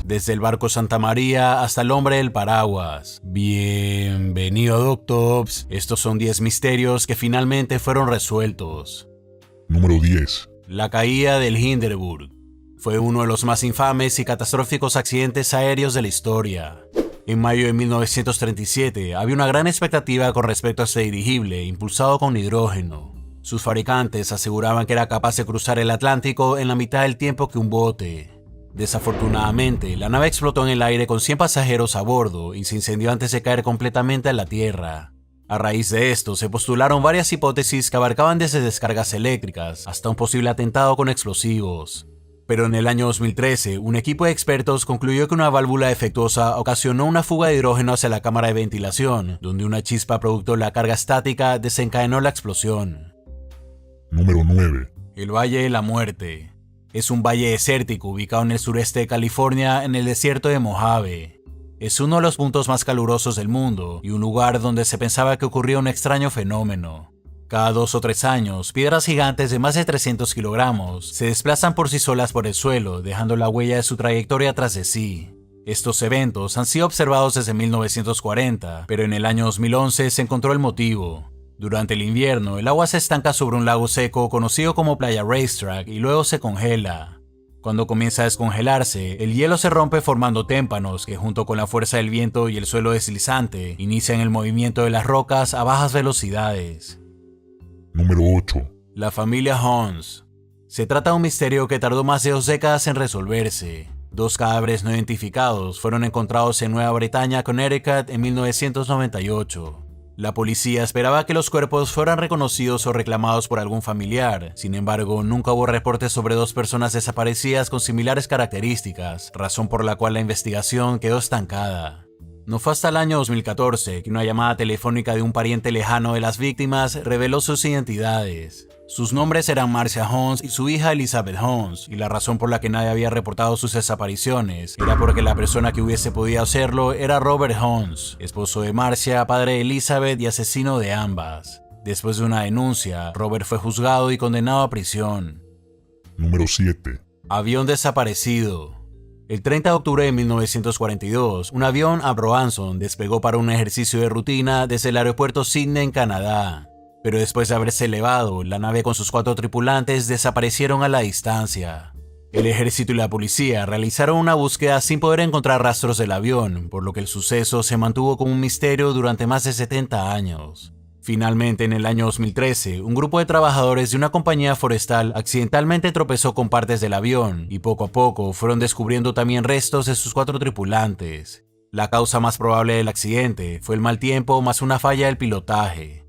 desde el barco Santa María hasta el hombre del paraguas. Bienvenido, Doctops. Estos son 10 misterios que finalmente fueron resueltos. Número 10. La caída del Hindenburg. Fue uno de los más infames y catastróficos accidentes aéreos de la historia. En mayo de 1937 había una gran expectativa con respecto a este dirigible impulsado con hidrógeno. Sus fabricantes aseguraban que era capaz de cruzar el Atlántico en la mitad del tiempo que un bote. Desafortunadamente, la nave explotó en el aire con 100 pasajeros a bordo y se incendió antes de caer completamente a la tierra. A raíz de esto, se postularon varias hipótesis que abarcaban desde descargas eléctricas hasta un posible atentado con explosivos. Pero en el año 2013, un equipo de expertos concluyó que una válvula defectuosa ocasionó una fuga de hidrógeno hacia la cámara de ventilación, donde una chispa producto de la carga estática desencadenó la explosión. Número 9. El Valle de la Muerte. Es un valle desértico ubicado en el sureste de California, en el desierto de Mojave. Es uno de los puntos más calurosos del mundo y un lugar donde se pensaba que ocurría un extraño fenómeno. Cada 2 o 3 años, piedras gigantes de más de 300 kilogramos se desplazan por sí solas por el suelo, dejando la huella de su trayectoria tras de sí. Estos eventos han sido observados desde 1940, pero en el año 2011 se encontró el motivo. Durante el invierno, el agua se estanca sobre un lago seco conocido como Playa Racetrack y luego se congela. Cuando comienza a descongelarse, el hielo se rompe formando témpanos que, junto con la fuerza del viento y el suelo deslizante, inician el movimiento de las rocas a bajas velocidades. Número 8. La familia Hans. Se trata de un misterio que tardó más de 2 décadas en resolverse. 2 cadáveres no identificados fueron encontrados en Nueva Bretaña, Connecticut, en 1998. La policía esperaba que los cuerpos fueran reconocidos o reclamados por algún familiar. Sin embargo, nunca hubo reportes sobre 2 personas desaparecidas con similares características, razón por la cual la investigación quedó estancada. No fue hasta el año 2014 que una llamada telefónica de un pariente lejano de las víctimas reveló sus identidades. Sus nombres eran Marcia Hans y su hija Elizabeth Hans, y la razón por la que nadie había reportado sus desapariciones era porque la persona que hubiese podido hacerlo era Robert Hans, esposo de Marcia, padre de Elizabeth y asesino de ambas. Después de una denuncia, Robert fue juzgado y condenado a prisión. Número 7. Avión desaparecido. El 30 de octubre de 1942, un avión Avro Anson despegó para un ejercicio de rutina desde el aeropuerto Sydney en Canadá. Pero después de haberse elevado, la nave con sus 4 tripulantes desaparecieron a la distancia. El ejército y la policía realizaron una búsqueda sin poder encontrar rastros del avión, por lo que el suceso se mantuvo como un misterio durante más de 70 años. Finalmente, en el año 2013, un grupo de trabajadores de una compañía forestal accidentalmente tropezó con partes del avión y poco a poco fueron descubriendo también restos de sus 4 tripulantes. La causa más probable del accidente fue el mal tiempo más una falla del pilotaje.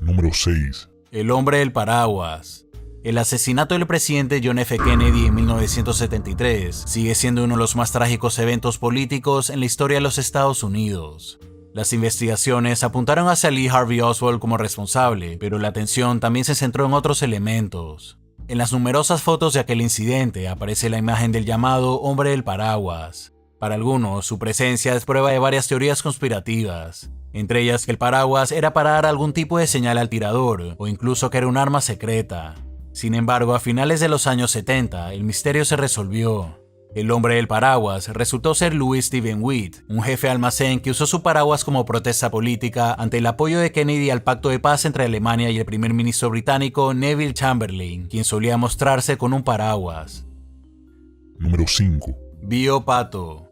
Número 6. El hombre del paraguas. El asesinato del presidente John F. Kennedy en 1973 sigue siendo uno de los más trágicos eventos políticos en la historia de los Estados Unidos. Las investigaciones apuntaron hacia Lee Harvey Oswald como responsable, pero la atención también se centró en otros elementos. En las numerosas fotos de aquel incidente aparece la imagen del llamado hombre del paraguas. Para algunos, su presencia es prueba de varias teorías conspirativas, entre ellas que el paraguas era para dar algún tipo de señal al tirador, o incluso que era un arma secreta. Sin embargo, a finales de los años 70, el misterio se resolvió. El hombre del paraguas resultó ser Louis Stephen Witt, un jefe de almacén que usó su paraguas como protesta política ante el apoyo de Kennedy al pacto de paz entre Alemania y el primer ministro británico Neville Chamberlain, quien solía mostrarse con un paraguas. Número 5. Vio pato.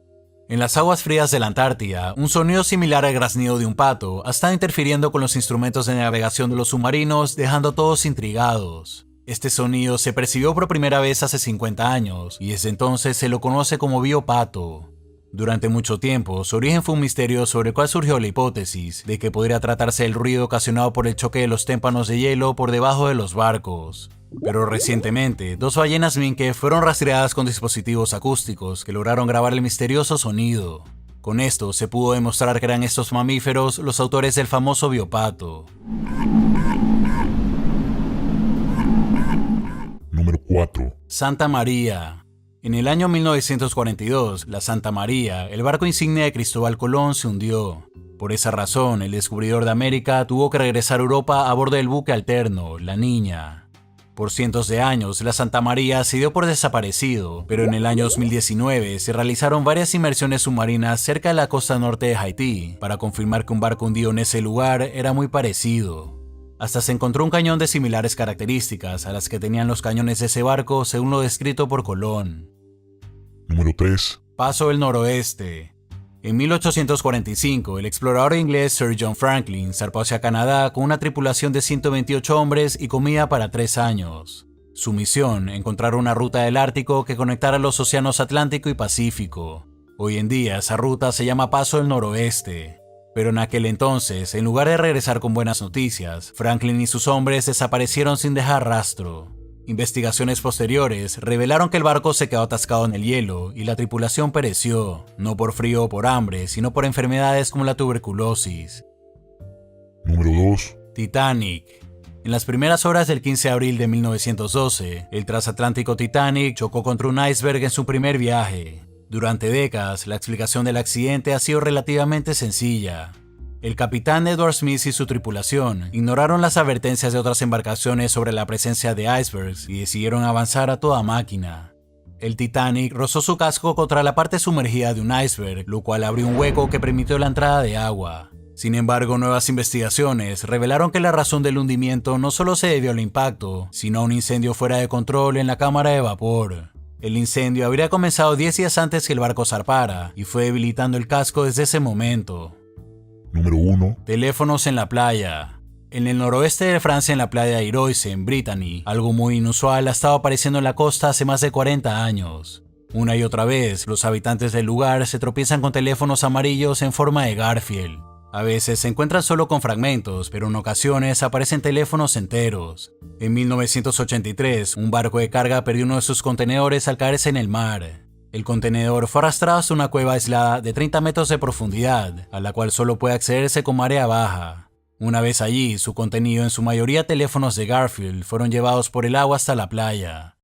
En las aguas frías de la Antártida, un sonido similar al graznido de un pato ha estado interfiriendo con los instrumentos de navegación de los submarinos, dejando a todos intrigados. Este sonido se percibió por primera vez hace 50 años y desde entonces se lo conoce como biopato. Durante mucho tiempo, su origen fue un misterio sobre el cual surgió la hipótesis de que podría tratarse del ruido ocasionado por el choque de los témpanos de hielo por debajo de los barcos. Pero recientemente, 2 ballenas minke fueron rastreadas con dispositivos acústicos que lograron grabar el misterioso sonido. Con esto se pudo demostrar que eran estos mamíferos los autores del famoso biopato. Número 4. Santa María. En el año 1942, la Santa María, el barco insignia de Cristóbal Colón, se hundió. Por esa razón, el descubridor de América tuvo que regresar a Europa a bordo del buque alterno, la Niña. Por cientos de años, la Santa María se dio por desaparecido, pero en el año 2019 se realizaron varias inmersiones submarinas cerca de la costa norte de Haití para confirmar que un barco hundido en ese lugar era muy parecido. Hasta se encontró un cañón de similares características a las que tenían los cañones de ese barco según lo descrito por Colón. Número 3. Paso del Noroeste. En 1845, el explorador inglés Sir John Franklin zarpó hacia Canadá con una tripulación de 128 hombres y comida para 3 años. Su misión, encontrar una ruta del Ártico que conectara los océanos Atlántico y Pacífico. Hoy en día esa ruta se llama Paso del Noroeste. Pero en aquel entonces, en lugar de regresar con buenas noticias, Franklin y sus hombres desaparecieron sin dejar rastro. Investigaciones posteriores revelaron que el barco se quedó atascado en el hielo y la tripulación pereció, no por frío o por hambre, sino por enfermedades como la tuberculosis. Número 2. Titanic. En las primeras horas del 15 de abril de 1912, el transatlántico Titanic chocó contra un iceberg en su primer viaje. Durante décadas, la explicación del accidente ha sido relativamente sencilla. El capitán Edward Smith y su tripulación ignoraron las advertencias de otras embarcaciones sobre la presencia de icebergs y decidieron avanzar a toda máquina. El Titanic rozó su casco contra la parte sumergida de un iceberg, lo cual abrió un hueco que permitió la entrada de agua. Sin embargo, nuevas investigaciones revelaron que la razón del hundimiento no solo se debió al impacto, sino a un incendio fuera de control en la cámara de vapor. El incendio habría comenzado 10 días antes que el barco zarpara y fue debilitando el casco desde ese momento. Número 1. Teléfonos en la playa. En el noroeste de Francia, en la playa de Iroise, en Brittany, algo muy inusual ha estado apareciendo en la costa hace más de 40 años. Una y otra vez, los habitantes del lugar se tropiezan con teléfonos amarillos en forma de Garfield. A veces se encuentran solo con fragmentos, pero en ocasiones aparecen teléfonos enteros. En 1983, un barco de carga perdió uno de sus contenedores al caerse en el mar. El contenedor fue arrastrado hasta una cueva aislada de 30 metros de profundidad, a la cual solo puede accederse con marea baja. Una vez allí, su contenido, en su mayoría teléfonos de Garfield, fueron llevados por el agua hasta la playa.